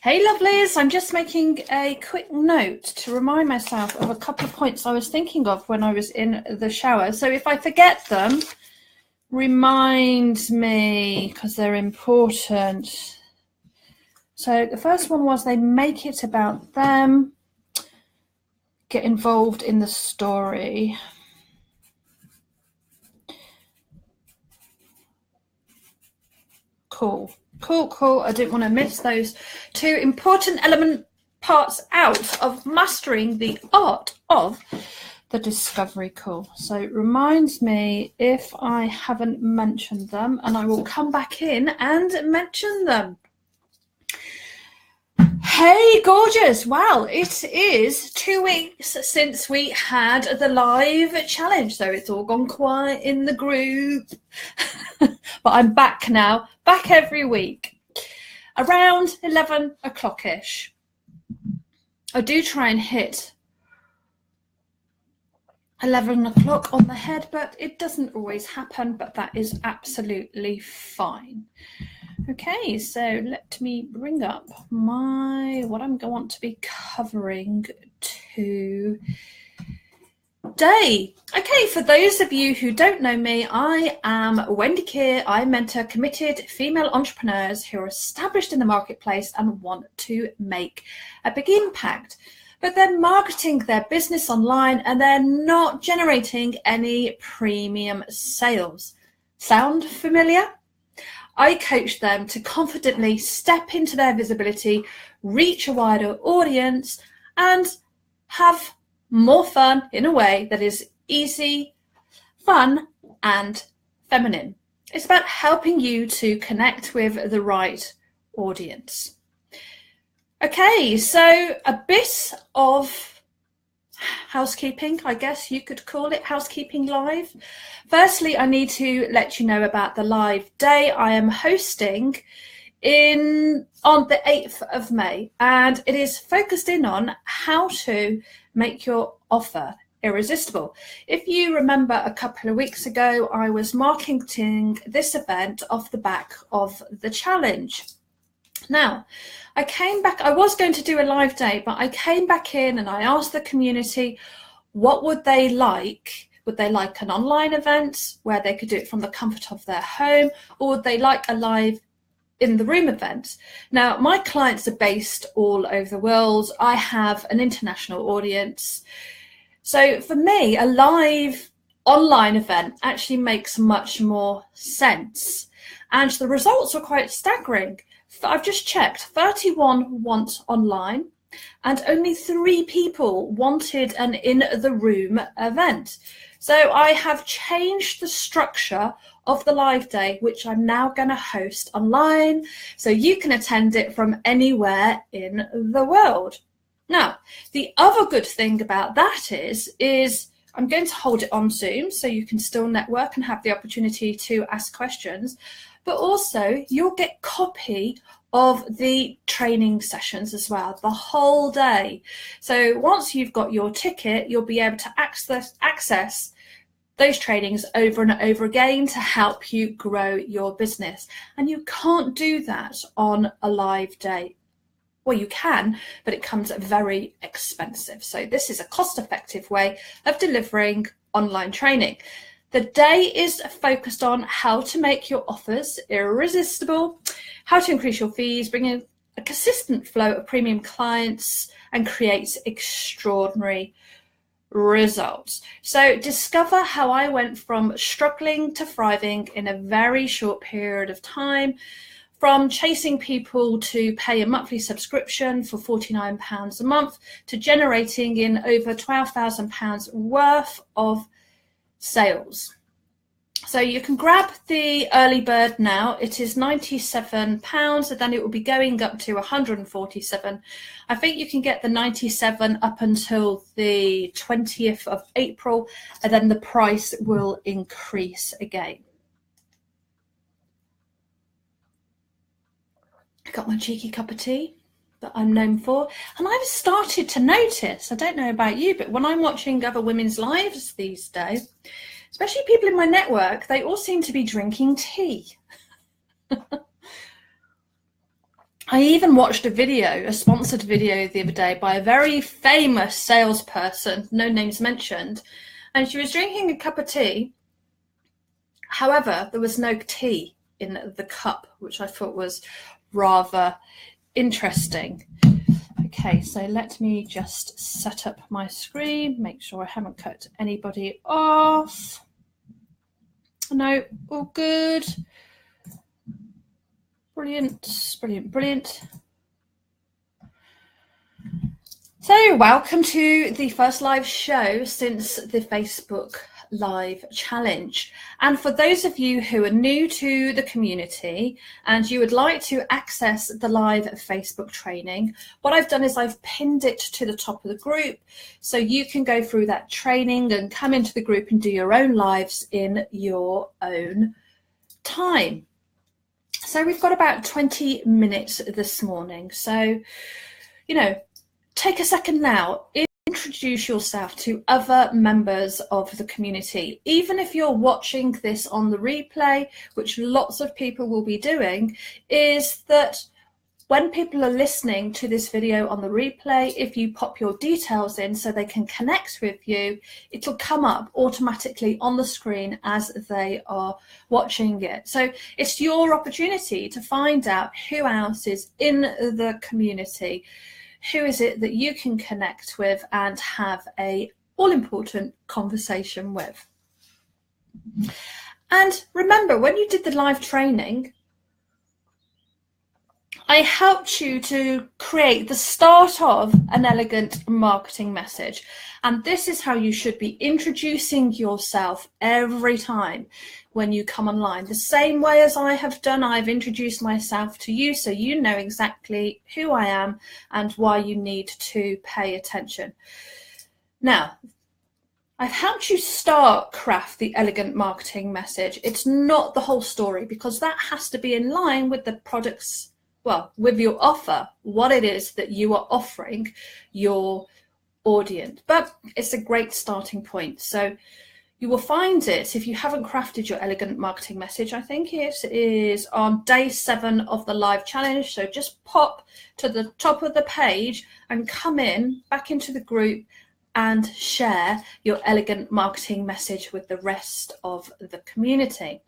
Hey lovelies, I'm just making a quick note to remind myself of a couple of points I was thinking of when I was in the shower. So if I forget them, remind me because they're important. So the first one was they make it about them, get involved in the story. Cool. I didn't want to miss those two important parts out of mastering the art of the discovery. Cool. So it reminds me if I haven't mentioned them, and I will come back in and mention them. Hey, gorgeous. Well, it is 2 weeks since we had the live challenge, so it's all gone quiet in the group. But I'm back now, back every week, around 11 o'clock-ish. I do try and hit 11 o'clock on the head, but it doesn't always happen, but that is absolutely fine. Okay, so let me bring up what I'm going to be covering today. Okay, for those of you who don't know me, I am Wendy Kier. I mentor committed female entrepreneurs who are established in the marketplace and want to make a big impact. But they're marketing their business online and they're not generating any premium sales. Sound familiar? I coach them to confidently step into their visibility, reach a wider audience, and have more fun in a way that is easy, fun, and feminine. It's about helping you to connect with the right audience. Okay, so a bit of housekeeping, I guess you could call it, housekeeping live. Firstly, I need to let you know about the live day I am hosting on the 8th of May, and it is focused in on how to make your offer irresistible. If you remember a couple of weeks ago, I was marketing this event off the back of the challenge. Now, I came back, I was going to do a live day, but I came back in and I asked the community, what would they like? Would they like an online event where they could do it from the comfort of their home, or would they like a live in the room event? Now, my clients are based all over the world. I have an international audience. So for me, a live online event actually makes much more sense. And the results are quite staggering. I've just checked, 31 want online and only 3 people wanted an in the room event. So I have changed the structure of the live day, which I'm now going to host online, so you can attend it from anywhere in the world. Now, the other good thing about that is I'm going to hold it on Zoom, so you can still network and have the opportunity to ask questions, but also you'll get copy of the training sessions as well, the whole day. So once you've got your ticket, you'll be able to access those trainings over and over again to help you grow your business. And you can't do that on a live day. Well, you can, but it comes very expensive. So this is a cost-effective way of delivering online training. The day is focused on how to make your offers irresistible, how to increase your fees, bring in a consistent flow of premium clients, and create extraordinary results. So discover how I went from struggling to thriving in a very short period of time, from chasing people to pay a monthly subscription for £49 a month to generating in over £12,000 worth of sales. So you can grab the early bird now. It is £97, and then it will be going up to £147. I think you can get the 97 up until the 20th of April, and then the price will increase again. I got my cheeky cup of tea that I'm known for, and I've started to notice, I don't know about you, but when I'm watching other women's lives these days, especially people in my network, they all seem to be drinking tea. I even watched a sponsored video the other day by a very famous salesperson, no names mentioned, and she was drinking a cup of tea. However, there was no tea in the cup, which I thought was rather interesting. Okay, so let me just set up my screen, make sure I haven't cut anybody off. No, all good. Brilliant, brilliant, brilliant. So welcome to the first live show since the Facebook Live Challenge. And for those of you who are new to the community and you would like to access the live Facebook training, what I've done is I've pinned it to the top of the group so you can go through that training and come into the group and do your own lives in your own time. So we've got about 20 minutes this morning. So, take a second now. Introduce yourself to other members of the community. Even if you're watching this on the replay, which lots of people will be doing, is that when people are listening to this video on the replay, if you pop your details in so they can connect with you, it'll come up automatically on the screen as they are watching it. So it's your opportunity to find out who else is in the community. Who is it that you can connect with and have a all-important conversation with? And remember, when you did the live training, I helped you to create the start of an elegant marketing message. And this is how you should be introducing yourself every time when you come online. The same way as I have done, I've introduced myself to you so you know exactly who I am and why you need to pay attention. Now, I've helped you craft the elegant marketing message. It's not the whole story because that has to be in line with the products, with your offer, what it is that you are offering your audience. But it's a great starting point. So you will find it, if you haven't crafted your elegant marketing message, I think it is on day 7 of the live challenge. So just pop to the top of the page and come back into the group and share your elegant marketing message with the rest of the community.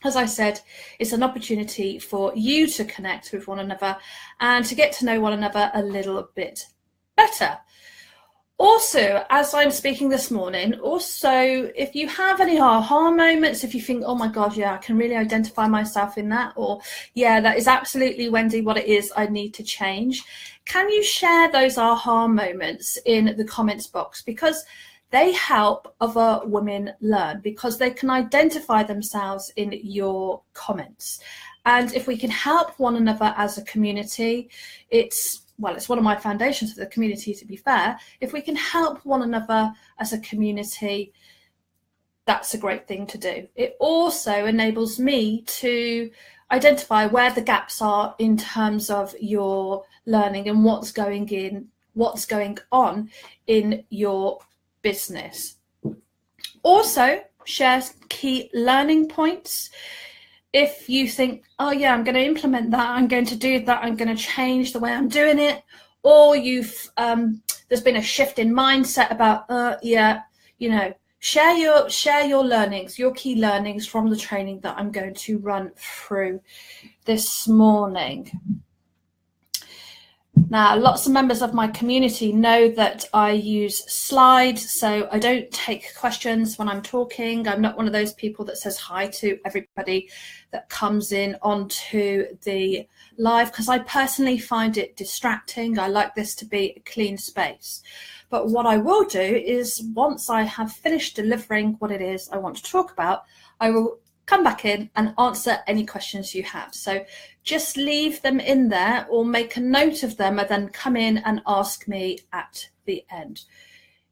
As I said, it's an opportunity for you to connect with one another and to get to know one another a little bit better. Also, as I'm speaking this morning, if you have any aha moments, if you think, oh my God, yeah, I can really identify myself in that, or yeah, that is absolutely, Wendy, what it is I need to change, can you share those aha moments in the comments box? Because they help other women learn, because they can identify themselves in your comments. And if we can help one another as a community, it's one of my foundations for the community, to be fair. If we can help one another as a community, that's a great thing to do. It also enables me to identify where the gaps are in terms of your learning and what's going on in your business. Also, share key learning points. If you think, oh yeah, I'm going to implement that, I'm going to do that, I'm going to change the way I'm doing it, or there's been a shift in mindset about, share your learnings, your key learnings from the training that I'm going to run through this morning. Now, lots of members of my community know that I use slides, so I don't take questions when I'm talking. I'm not one of those people that says hi to everybody that comes in onto the live, because I personally find it distracting. I like this to be a clean space. But what I will do is, once I have finished delivering what it is I want to talk about, I will come back in and answer any questions you have. So just leave them in there or make a note of them and then come in and ask me at the end.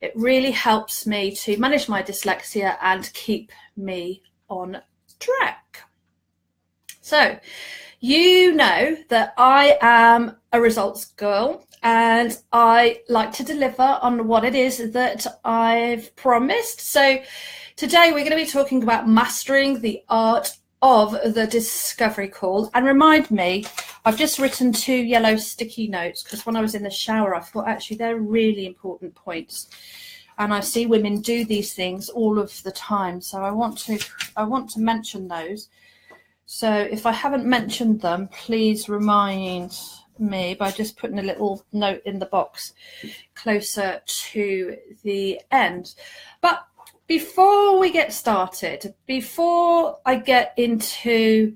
It really helps me to manage my dyslexia and keep me on track. So you know that I am a results girl and I like to deliver on what it is that I've promised. So today we're going to be talking about mastering the art of the discovery call. And remind me, I've just written 2 yellow sticky notes because when I was in the shower, I thought actually they're really important points. And I see women do these things all of the time. So I want to mention those. So if I haven't mentioned them, please remind me by just putting a little note in the box closer to the end. But before we get started, before I get into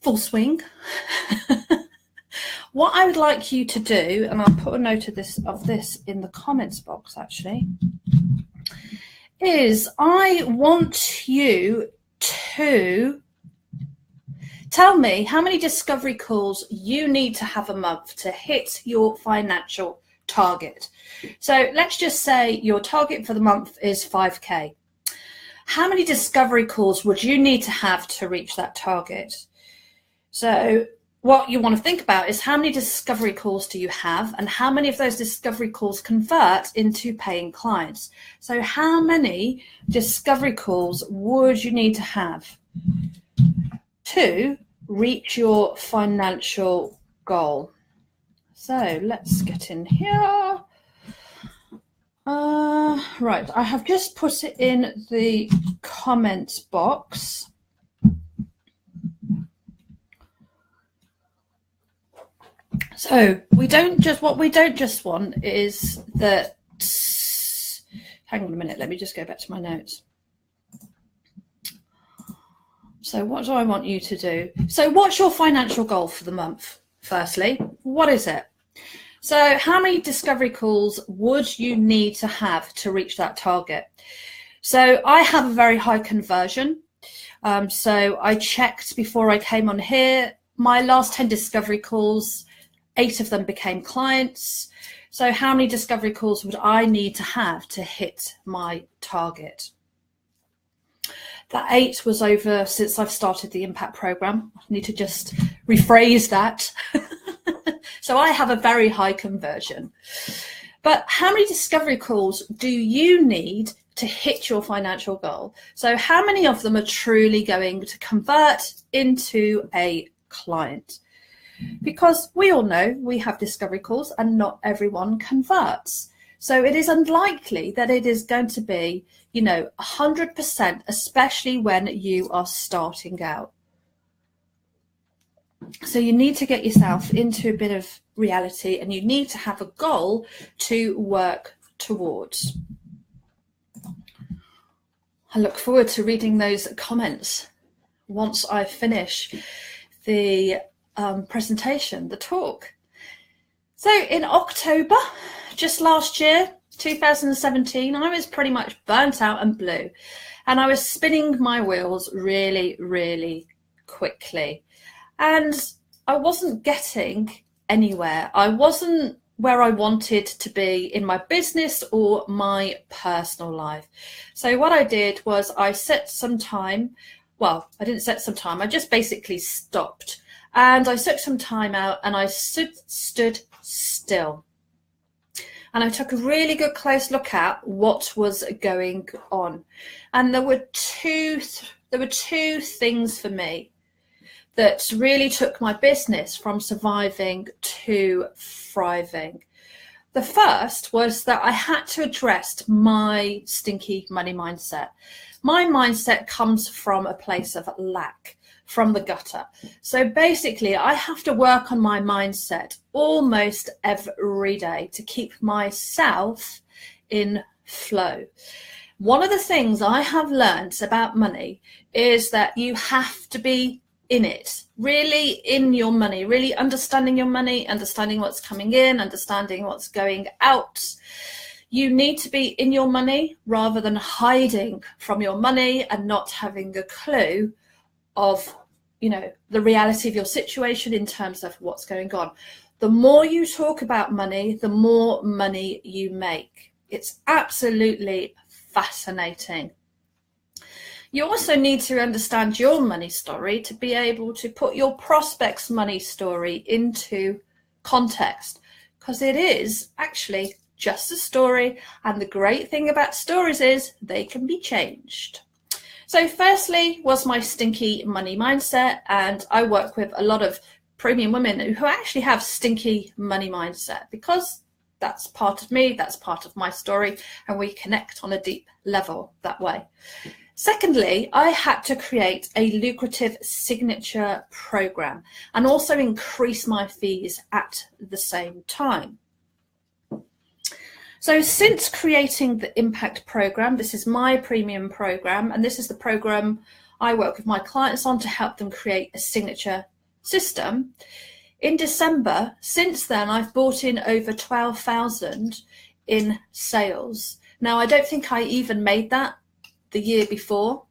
full swing, what I would like you to do, and I'll put a note of this in the comments box actually, is I want you to tell me how many discovery calls you need to have a month to hit your financial target. So let's just say your target for the month is 5K. How many discovery calls would you need to have to reach that target? So what you want to think about is how many discovery calls do you have and how many of those discovery calls convert into paying clients? So how many discovery calls would you need to have to reach your financial goal? So let's get in here. Right, I have just put it in the comments box. So what we don't just want is that, hang on a minute, let me just go back to my notes. So what do I want you to do? So what's your financial goal for the month? Firstly, what is it? So how many discovery calls would you need to have to reach that target? So I have a very high conversion. So I checked before I came on here, my last 10 discovery calls, 8 of them became clients. So how many discovery calls would I need to have to hit my target? That 8 was over since I've started the impact program. I need to just rephrase that. So I have a very high conversion. But how many discovery calls do you need to hit your financial goal? So how many of them are truly going to convert into a client? Because we all know we have discovery calls and not everyone converts. So it is unlikely that it is going to be, 100%, especially when you are starting out. So you need to get yourself into a bit of reality and you need to have a goal to work towards. I look forward to reading those comments once I finish the presentation, the talk. So in October, just last year, 2017, I was pretty much burnt out and blue, and I was spinning my wheels really, really quickly. And I wasn't getting anywhere. I wasn't where I wanted to be in my business or my personal life. So what I did was I set some time. Well, I didn't set some time. I just basically stopped. And I took some time out and I stood still. And I took a really good close look at what was going on. And there were two things for me that really took my business from surviving to thriving. The first was that I had to address my stinky money mindset. My mindset comes from a place of lack, from the gutter. So basically, I have to work on my mindset almost every day to keep myself in flow. One of the things I have learned about money is that you have to be in it, really in your money, really understanding your money, understanding what's coming in, understanding what's going out. You need to be in your money rather than hiding from your money and not having a clue of, the reality of your situation in terms of what's going on. The more you talk about money, the more money you make. It's absolutely fascinating. You also need to understand your money story to be able to put your prospect's money story into context, because it is actually just a story. And the great thing about stories is they can be changed. So firstly was my stinky money mindset, and I work with a lot of premium women who actually have stinky money mindset because that's part of me, that's part of my story, and we connect on a deep level that way. Secondly, I had to create a lucrative signature program and also increase my fees at the same time. So since creating the Impact program, this is my premium program, and this is the program I work with my clients on to help them create a signature system. In December, since then, I've brought in over 12,000 in sales. Now, I don't think I even made that the year before.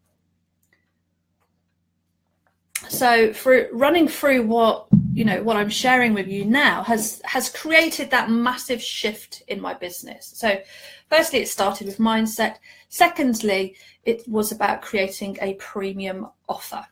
So for running through what I'm sharing with you now has created that massive shift in my business. So firstly, it started with mindset. Secondly, it was about creating a premium offer.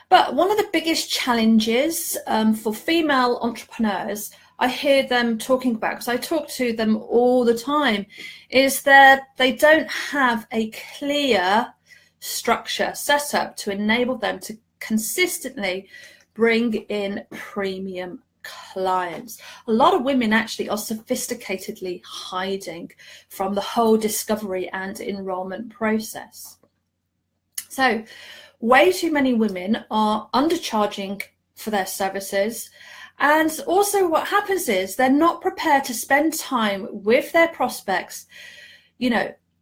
But one of the biggest challenges for female entrepreneurs, I hear them talking about, because I talk to them all the time, is that they don't have a clear structure set up to enable them to consistently bring in premium clients. A lot of women actually are sophisticatedly hiding from the whole discovery and enrollment process. So way too many women are undercharging for their services. And also what happens is they're not prepared to spend time with their prospects.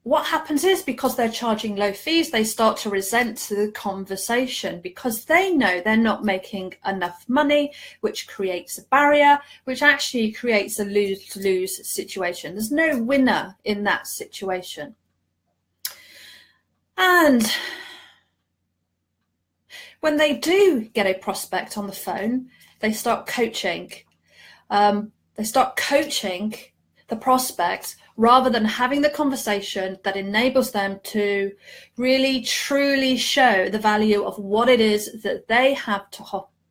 What happens is, because they're charging low fees, they start to resent the conversation because they know they're not making enough money, which creates a barrier, which actually creates a lose-lose situation. There's no winner in that situation. And when they do get a prospect on the phone, they start coaching. They start coaching the prospect rather than having the conversation that enables them to really, truly show the value of what it is that they have to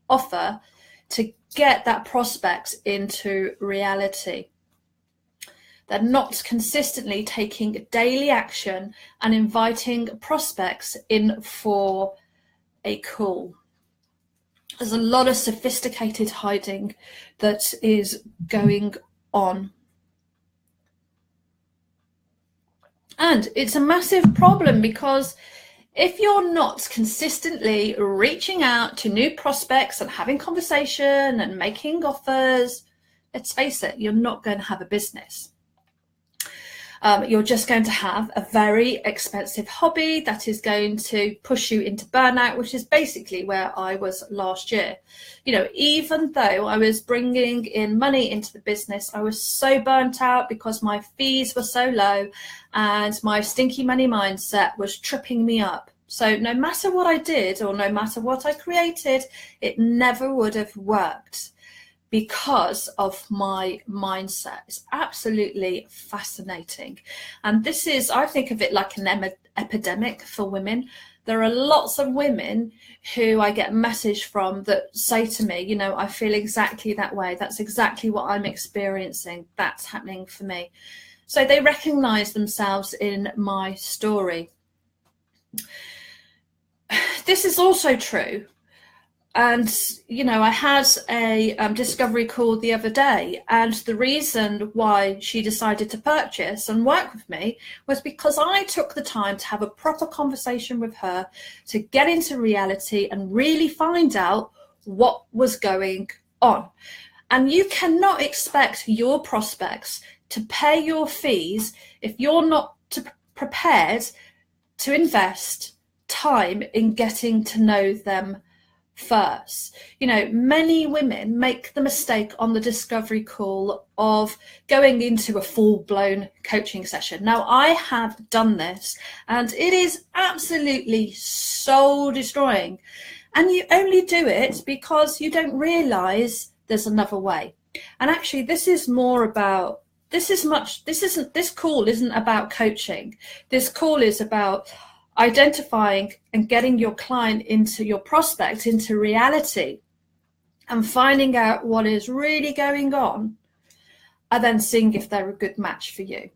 offer to get that prospect into reality. They're not consistently taking daily action and inviting prospects in for a call. There's a lot of sophisticated hiding that is going on. And it's a massive problem because if you're not consistently reaching out to new prospects and having conversation and making offers, let's face it, you're not going to have a business. You're just going to have a very expensive hobby that is going to push you into burnout, which is basically where I was last year. Even though I was bringing in money into the business, I was so burnt out because my fees were so low and my stinky money mindset was tripping me up. So no matter what I did or no matter what I created, it never would have worked because of my mindset. It's absolutely fascinating. And this is, I think of it like an epidemic for women. There are lots of women who I get a message from that say to me, I feel exactly that way. That's exactly what I'm experiencing. That's happening for me. So they recognize themselves in my story. This is also true. And, I had a discovery call the other day, and the reason why she decided to purchase and work with me was because I took the time to have a proper conversation with her to get into reality and really find out what was going on. And you cannot expect your prospects to pay your fees if you're not prepared to invest time in getting to know them first. Many women make the mistake on the discovery call of going into a full-blown coaching session. Now, I have done this and it is absolutely soul destroying. And you only do it because you don't realize there's another way. And actually, this call isn't about coaching. This call is about identifying and getting your client into your prospect into reality and finding out what is really going on and then seeing if they're a good match for you.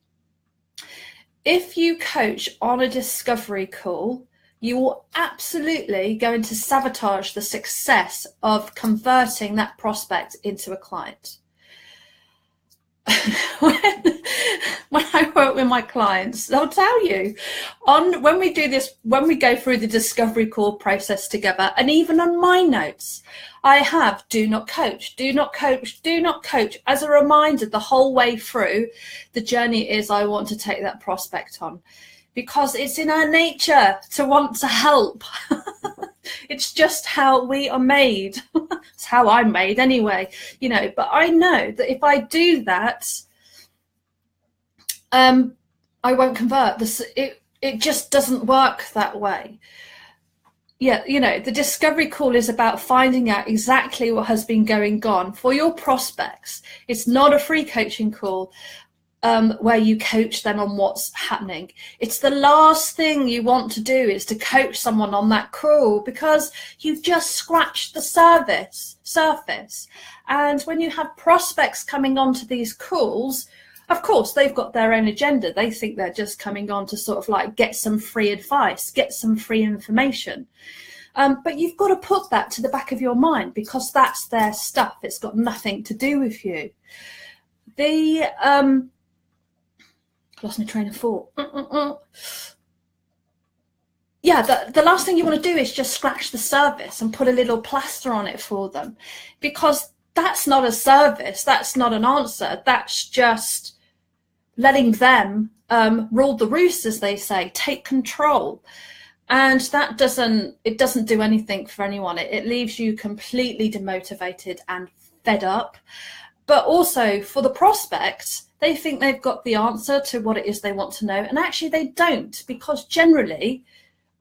if you coach on a discovery call, you are absolutely going to sabotage the success of converting that prospect into a client. when I work with my clients, they'll tell you when we do this, when we go through the discovery call process together, and even on my notes, I have do not coach, do not coach, do not coach as a reminder the whole way through the journey is I want to take that prospect on, because it's in our nature to want to help. It's just how we are made. It's how I'm made anyway, you know, but I know that if I do that, I won't convert. It just doesn't work that way. Yeah, you know, the discovery call is about finding out exactly what has been going on for your prospects. It's not a free coaching call where you coach them on what's happening. It's the last thing you want to do is to coach someone on that call, because you've just scratched the surface. And when you have prospects coming onto these calls, of course, they've got their own agenda. They think they're just coming on to sort of like get some free advice, get some free information. But you've got to put that to the back of your mind, because that's their stuff. It's got nothing to do with you. Lost my train of thought. Yeah, the last thing you want to do is just scratch the surface and put a little plaster on it for them, because that's not a service. That's not an answer. That's just letting them rule the roost, as they say, take control. And that doesn't do anything for anyone. It leaves you completely demotivated and fed up. But also for the prospect, they think they've got the answer to what it is they want to know. And actually they don't, because generally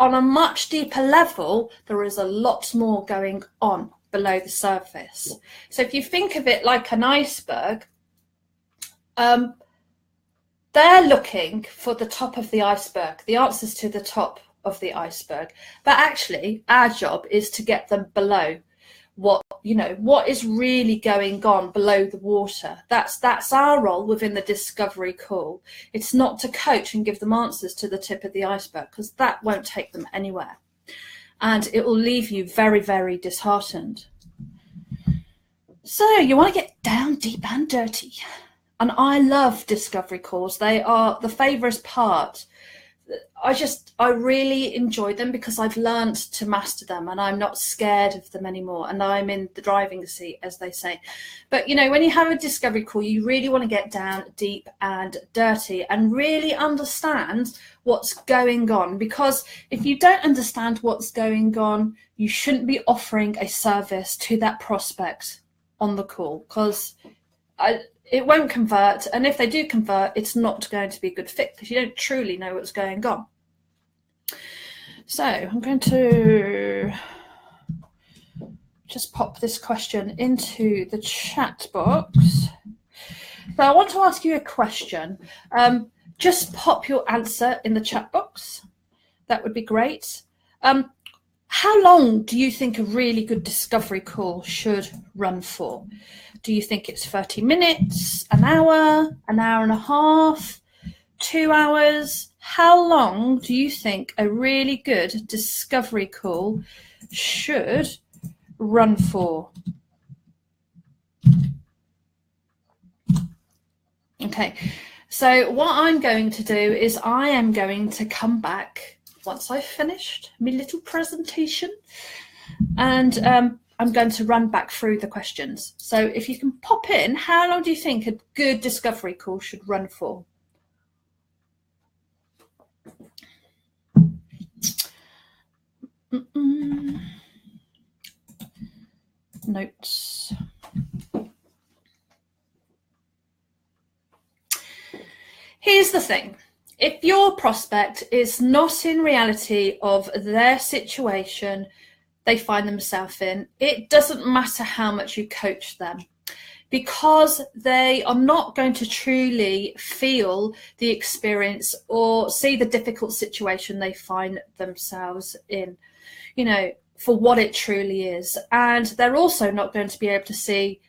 on a much deeper level, there is a lot more going on below the surface. So if you think of it like an iceberg, they're looking for the top of the iceberg, the answers to the top of the iceberg. But actually our job is to get them below what is really going on below the water. That's our role within the discovery call. It's not to coach and give them answers to the tip of the iceberg, because that won't take them anywhere, and it will leave you very, very disheartened. So you want to get down deep and dirty, and I love discovery calls. They are the favorite part. I really enjoy them because I've learned to master them, and I'm not scared of them anymore, and I'm in the driving seat, as they say. But you know, when you have a discovery call, you really want to get down deep and dirty and really understand what's going on, because if you don't understand what's going on, you shouldn't be offering a service to that prospect on the call, because it won't convert, and if they do convert, it's not going to be a good fit, because you don't truly know what's going on. So I'm going to just pop this question into the chat box. So I want to ask you a question. Just pop your answer in the chat box. That would be great. How long do you think a really good discovery call should run for? Do you think it's 30 minutes, an hour and a half, 2 hours? How long do you think a really good discovery call should run for? Okay, so what I'm going to do is I am going to come back once I've finished my little presentation, and I'm going to run back through the questions. So if you can pop in, how long do you think a good discovery call should run for? Notes. Here's the thing. If your prospect is not in reality of their situation they find themselves in, it doesn't matter how much you coach them, because they are not going to truly feel the experience or see the difficult situation they find themselves in, you know, for what it truly is. And they're also not going to be able to see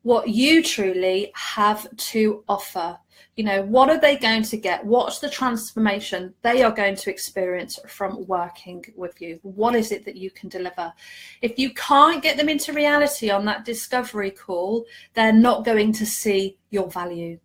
what you truly have to offer. You know, what are they going to get? What's the transformation they are going to experience from working with you? What is it that you can deliver? If you can't get them into reality on that discovery call, they're not going to see your value.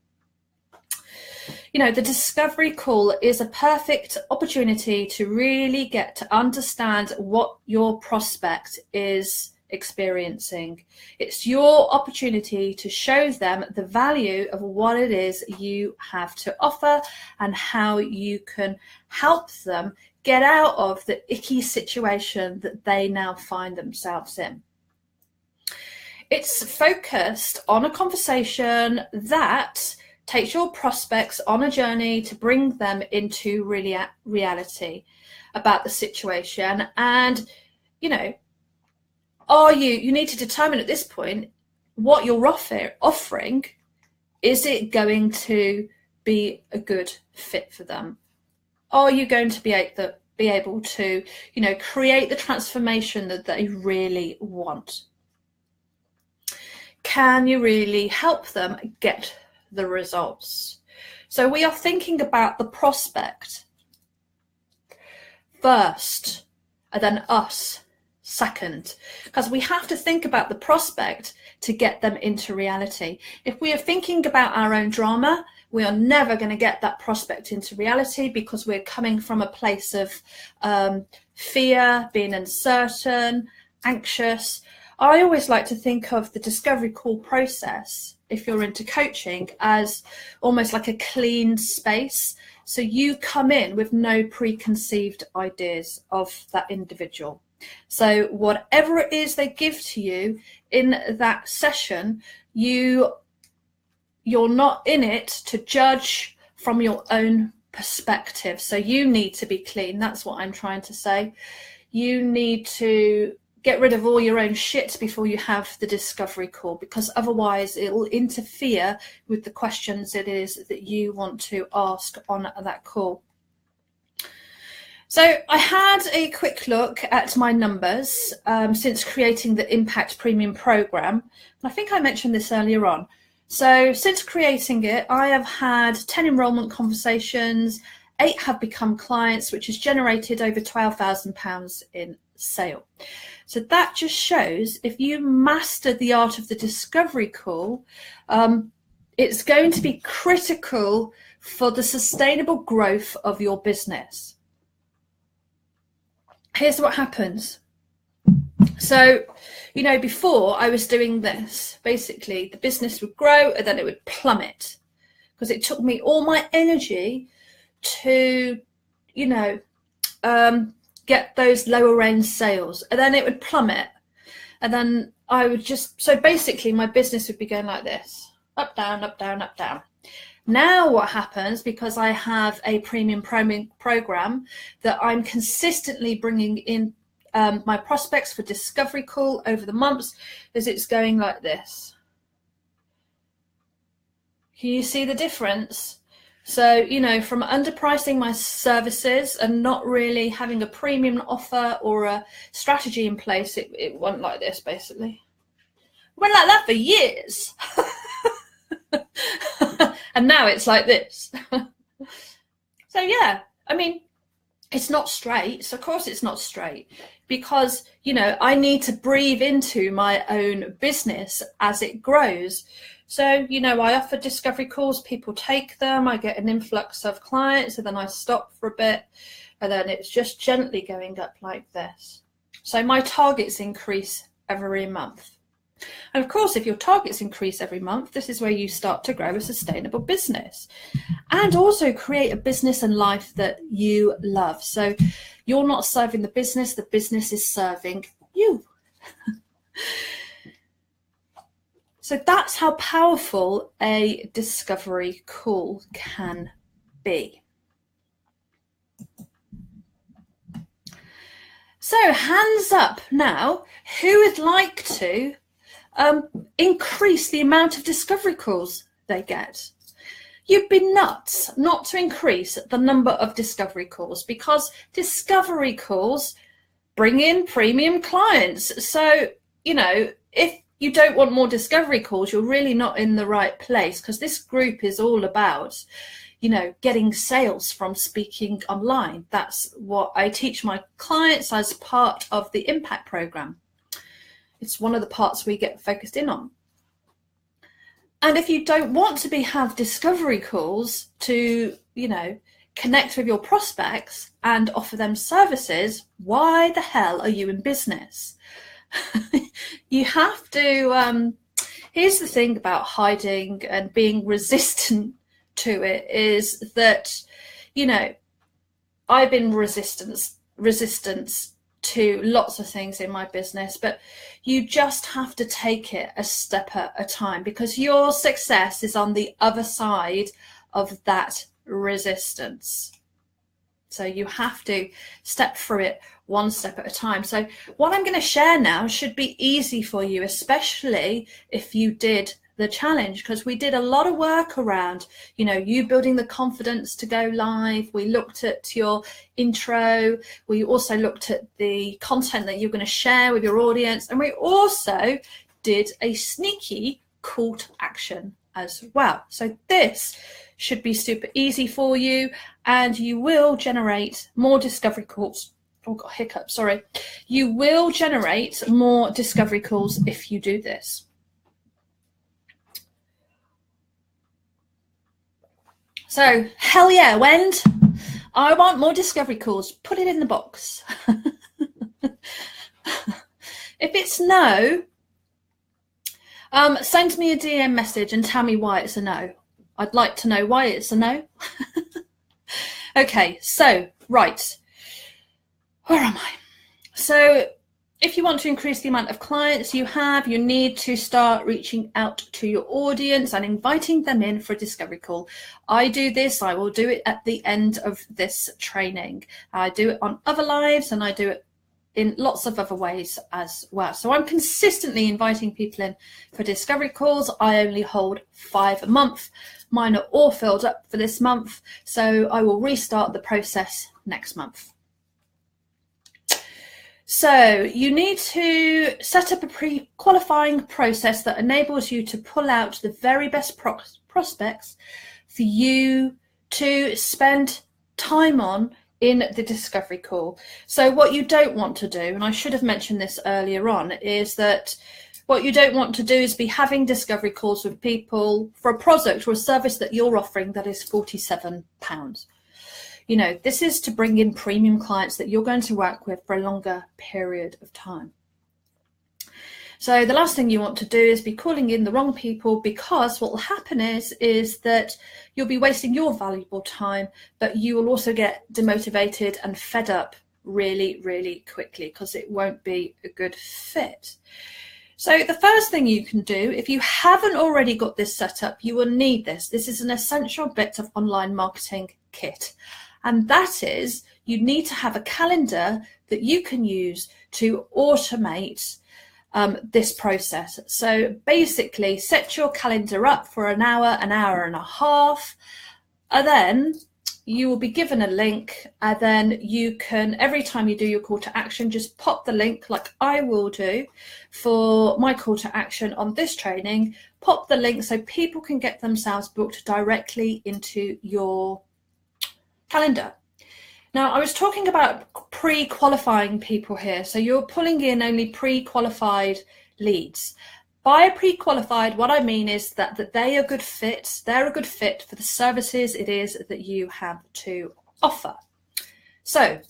You know, the discovery call is a perfect opportunity to really get to understand what your prospect is experiencing. It's your opportunity to show them the value of what it is you have to offer and how you can help them get out of the icky situation that they now find themselves in. It's focused on a conversation that takes your prospects on a journey to bring them into reality about the situation. And, you know, you need to determine at this point what you're offering. Is it going to be a good fit for them? Are you going to be able to, you know, create the transformation that they really want? Can you really help them get the results? So we are thinking about the prospect first, and then us second, because we have to think about the prospect to get them into reality. If we are thinking about our own drama, we are never going to get that prospect into reality, because we're coming from a place of fear, being uncertain, anxious. I always like to think of the discovery call process, if you're into coaching, as almost like a clean space. So you come in with no preconceived ideas of that individual. So whatever it is they give to you in that session, you're not in it to judge from your own perspective. So you need to be clean. That's what I'm trying to say. You need to get rid of all your own shit before you have the discovery call, because otherwise it will interfere with the questions it is that you want to ask on that call. So I had a quick look at my numbers since creating the Impact Premium program. And I think I mentioned this earlier on. So since creating it, I have had 10 enrollment conversations, 8 have become clients, which has generated over £12,000 in sale. So that just shows, if you master the art of the discovery call, it's going to be critical for the sustainable growth of your business. Here's what happens. So, you know, before I was doing this, basically the business would grow and then it would plummet, because it took me all my energy to, you know, get those lower end sales, and then it would plummet. And then I would just, so basically my business would be going like this, up, down, up, down, up, down. Now what happens, because I have a premium program that I'm consistently bringing in my prospects for discovery call over the months, is it's going like this. Can you see the difference? So, you know, from underpricing my services and not really having a premium offer or a strategy in place, it went like this, basically. It went like that for years. And now it's like this. So yeah, I mean, it's not straight. So of course it's not straight, because, you know, I need to breathe into my own business as it grows. So, you know, I offer discovery calls, people take them, I get an influx of clients, and then I stop for a bit, and then it's just gently going up like this. So my targets increase every month. And of course, if your targets increase every month, this is where you start to grow a sustainable business and also create a business and life that you love. So you're not serving the business is serving you. So that's how powerful a discovery call can be. So hands up now, who would like to increase the amount of discovery calls they get? You'd be nuts not to increase the number of discovery calls, because discovery calls bring in premium clients. So, you know, if you don't want more discovery calls, you're really not in the right place, because this group is all about, you know, getting sales from speaking online. That's what I teach my clients as part of the Impact program. It's one of the parts we get focused in on. And if you don't want to have discovery calls to, you know, connect with your prospects and offer them services, why the hell are you in business? You have to, here's the thing about hiding and being resistant to it, is that, you know, I've been resistant to lots of things in my business, but you just have to take it a step at a time, because your success is on the other side of that resistance. So you have to step through it one step at a time. So what I'm going to share now should be easy for you, especially if you did the challenge, because we did a lot of work around, you know, you building the confidence to go live. We looked at your intro. We also looked at the content that you're going to share with your audience. And we also did a sneaky call to action as well. So this should be super easy for you, and you will generate more discovery calls. Oh, got a hiccup, sorry. You will generate more discovery calls if you do this. So, hell yeah, Wend, I want more discovery calls. Put it in the box. If it's no, send me a DM message and tell me why it's a no. I'd like to know why it's a no. Okay, so, right. Where am I? So, if you want to increase the amount of clients you have, you need to start reaching out to your audience and inviting them in for a discovery call. I do this. I will do it at the end of this training. I do it on other lives, and I do it in lots of other ways as well. So I'm consistently inviting people in for discovery calls. I only hold 5 a month. Mine are all filled up for this month, so I will restart the process next month. So you need to set up a pre-qualifying process that enables you to pull out the very best prospects for you to spend time on in the discovery call. So what you don't want to do, and I should have mentioned this earlier on, is that what you don't want to do is be having discovery calls with people for a product or a service that you're offering that is £47. You know, this is to bring in premium clients that you're going to work with for a longer period of time. So the last thing you want to do is be calling in the wrong people, because what will happen is that you'll be wasting your valuable time, but you will also get demotivated and fed up really, really quickly, because it won't be a good fit. So the first thing you can do, if you haven't already got this set up, you will need this. This is an essential bit of online marketing kit. And that is, you need to have a calendar that you can use to automate this process. So basically, set your calendar up for an hour and a half, and then you will be given a link, and then you can, every time you do your call to action, just pop the link, like I will do for my call to action on this training, pop the link so people can get themselves booked directly into your calendar. Now, I was talking about pre-qualifying people here. So you're pulling in only pre-qualified leads. By pre-qualified, what I mean is that they are good fits. They're a good fit for the services it is that you have to offer. So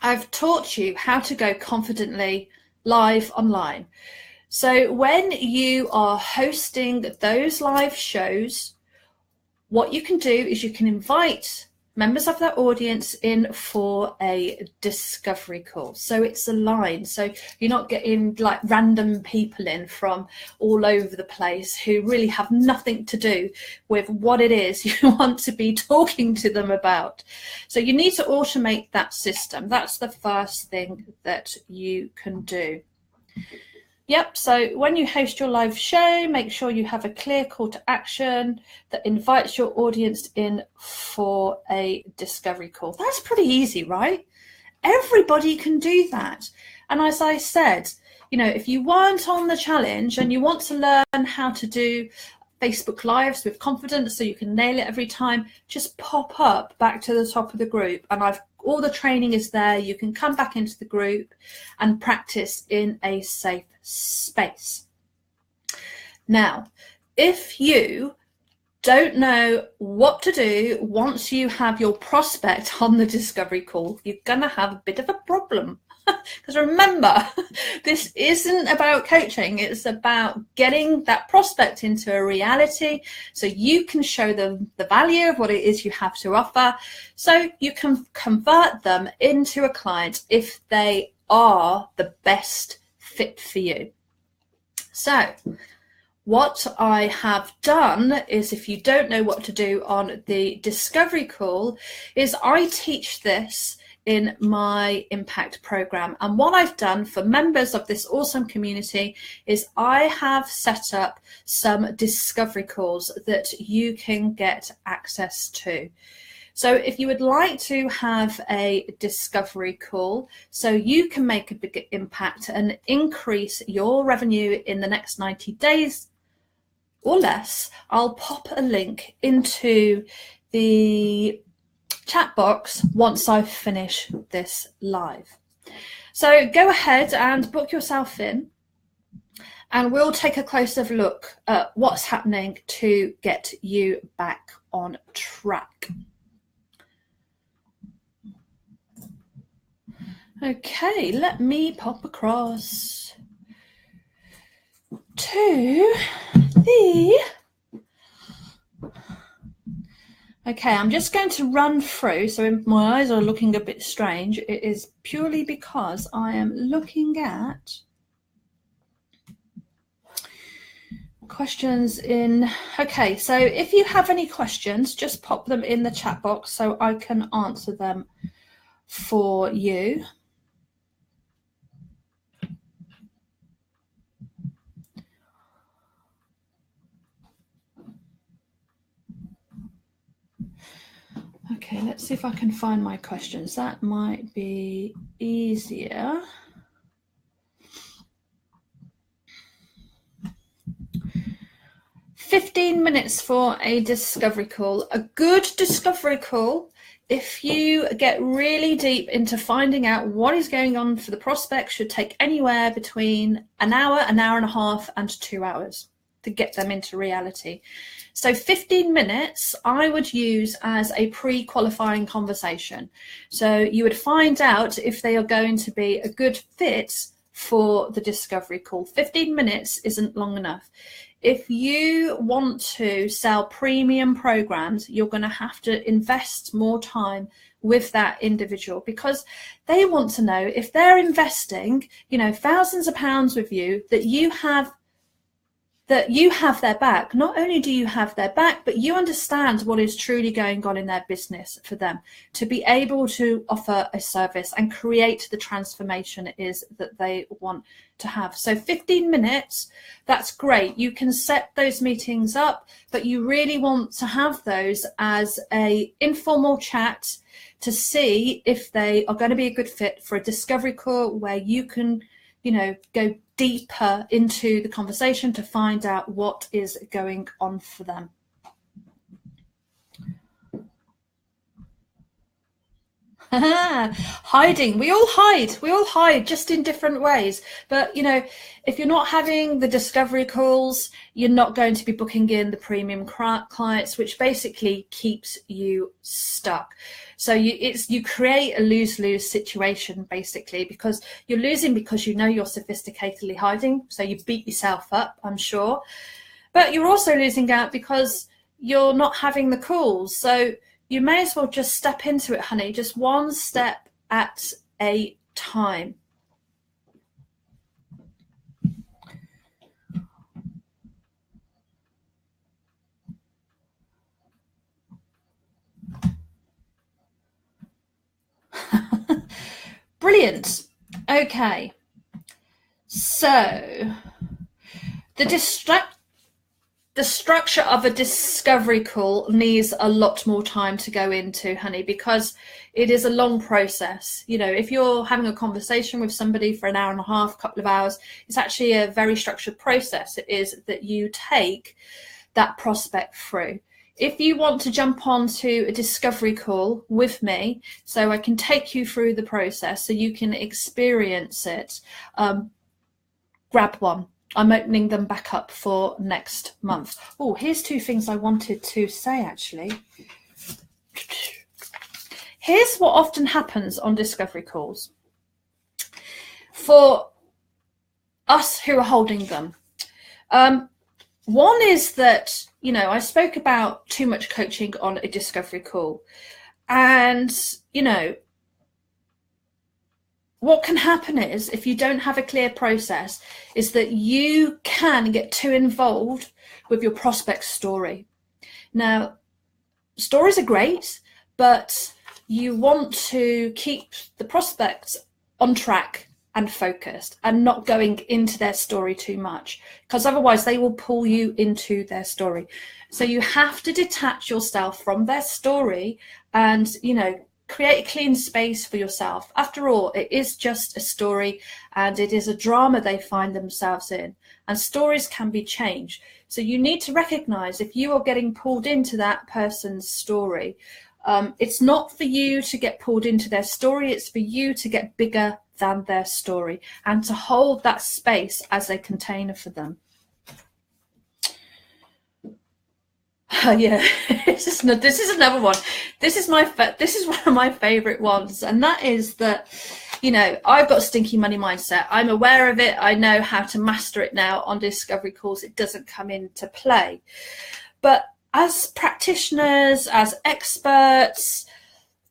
I've taught you how to go confidently live online. So when you are hosting those live shows, what you can do is you can invite members of their audience in for a discovery call. So it's aligned. So you're not getting like random people in from all over the place who really have nothing to do with what it is you want to be talking to them about. So you need to automate that system. That's the first thing that you can do. Yep, so when you host your live show, make sure you have a clear call to action that invites your audience in for a discovery call. That's pretty easy, right? Everybody can do that. And as I said, if you weren't on the challenge and you want to learn how to do Facebook Lives with confidence so you can nail it every time, just pop up back to the top of the group, and all the training is there. You can come back into the group and practice in a safe space. Now, if you don't know what to do once you have your prospect on the discovery call, you're going to have a bit of a problem. Because remember, this isn't about coaching. It's about getting that prospect into a reality so you can show them the value of what it is you have to offer, so you can convert them into a client if they are the best fit for you. So what I have done is, if you don't know what to do on the discovery call, is I teach this in my impact program. And what I've done for members of this awesome community is I have set up some discovery calls that you can get access to. So if you would like to have a discovery call so you can make a big impact and increase your revenue in the next 90 days or less, I'll pop a link into the chat box once I finish this live. So go ahead and book yourself in, and we'll take a closer look at what's happening to get you back on track. Okay, let me pop across to the... Okay, I'm just going to run through, so my eyes are looking a bit strange. It is purely because I am looking at questions in... Okay, so if you have any questions, just pop them in the chat box so I can answer them for you. Okay, let's see if I can find my questions. That might be easier. "15 minutes for a discovery call." A good discovery call, if you get really deep into finding out what is going on for the prospect, should take anywhere between an hour and a half, and 2 hours to get them into reality. So 15 minutes I would use as a pre-qualifying conversation. So you would find out if they are going to be a good fit for the discovery call. 15 minutes isn't long enough. If you want to sell premium programs, you're going to have to invest more time with that individual, because they want to know, if they're investing, thousands of pounds with you, that you have their back. Not only do you have their back, but you understand what is truly going on in their business for them to be able to offer a service and create the transformation it is that they want to have. So 15 minutes, that's great. You can set those meetings up, but you really want to have those as a informal chat to see if they are going to be a good fit for a discovery call, where you can go deeper into the conversation to find out what is going on for them. Hiding. We all hide just in different ways. But if you're not having the discovery calls, you're not going to be booking in the premium clients, which basically keeps you stuck. So you create a lose-lose situation, basically, because you're losing because you're sophisticatedly hiding, so you beat yourself up, I'm sure. But you're also losing out because you're not having the calls. So you may as well just step into it, honey, just one step at a time. Brilliant. Okay. So the the structure of a discovery call needs a lot more time to go into, honey, because it is a long process. You know, if you're having a conversation with somebody for an hour and a half, couple of hours, it's actually a very structured process. It is that you take that prospect through. If you want to jump onto a discovery call with me so I can take you through the process so you can experience it, grab one. I'm opening them back up for next month. Oh, here's two things I wanted to say, actually. Here's what often happens on discovery calls for us who are holding them. One is that, you know, I spoke about too much coaching on a discovery call. And, you know, what can happen is, if you don't have a clear process, is that you can get too involved with your prospect's story. Now, stories are great, but you want to keep the prospects on track and focused and not going into their story too much, because otherwise they will pull you into their story. So you have to detach yourself from their story and, you know, create a clean space for yourself. After all, it is just a story and it is a drama they find themselves in, and stories can be changed. So you need to recognize if you are getting pulled into that person's story, it's not for you to get pulled into their story, it's for you to get bigger than their story and to hold that space as a container for them. Yeah, this is another one. This is one of my favorite ones, and that is that, you know, I've got a stinky money mindset. I'm aware of it. I know how to master it now. On discovery calls, it doesn't come into play. But as practitioners, as experts,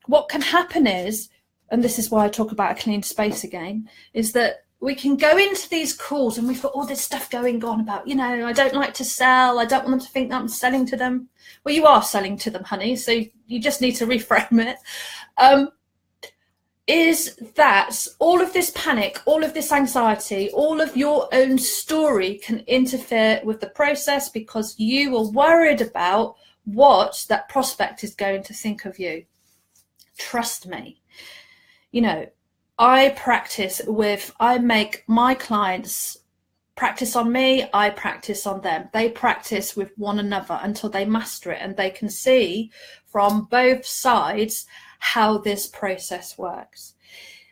what can happen is, and this is why I talk about a clean space again, is that we can go into these calls and we've got all this stuff going on about, you know, I don't like to sell. I don't want them to think that I'm selling to them. Well, you are selling to them, honey. So you just need to reframe it. Is that all of this panic, all of this anxiety, all of your own story can interfere with the process because you are worried about what that prospect is going to think of you. Trust me. You know, I make my clients practice on me, I practice on them. They practice with one another until they master it and they can see from both sides how this process works.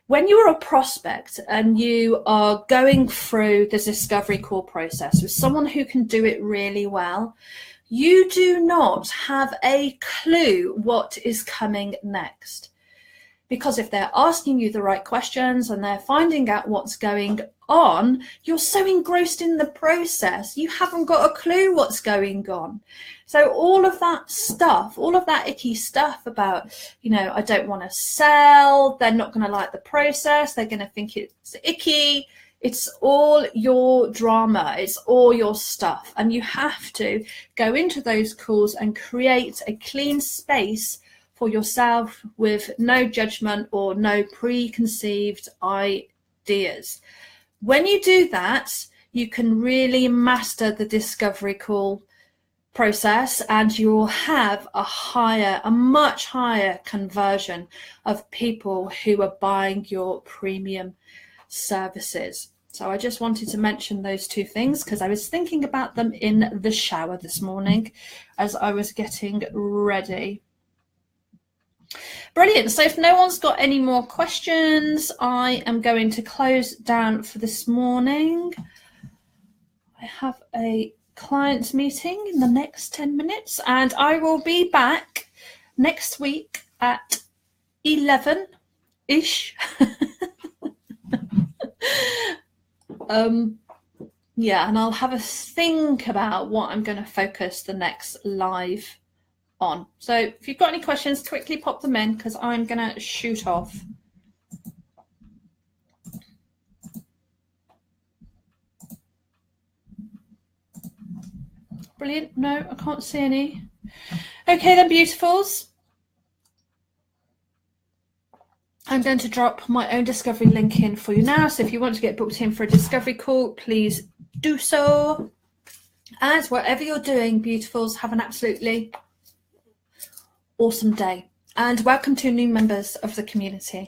When you are a prospect and you are going through the discovery call process with someone who can do it really well, you do not have a clue what is coming next. Because if they're asking you the right questions and they're finding out what's going on, you're so engrossed in the process, you haven't got a clue what's going on. So all of that stuff, all of that icky stuff about, you know, I don't want to sell, they're not going to like the process, they're going to think it's icky. It's all your drama, it's all your stuff. And you have to go into those calls and create a clean space for yourself with no judgment or no preconceived ideas. When you do that, you can really master the discovery call process and you will have a much higher conversion of people who are buying your premium services. So I just wanted to mention those two things because I was thinking about them in the shower this morning as I was getting ready. Brilliant. So if no one's got any more questions, I am going to close down for this morning. I have a client meeting in the next 10 minutes and I will be back next week at 11-ish. Yeah, and I'll have a think about what I'm going to focus the next live on. So if you've got any questions, quickly pop them in because I'm going to shoot off. Brilliant. No, I can't see any. Okay then, beautifuls. I'm going to drop my own discovery link in for you now. So if you want to get booked in for a discovery call, please do so. And whatever you're doing, beautifuls, have an absolutely awesome day. And welcome to new members of the community.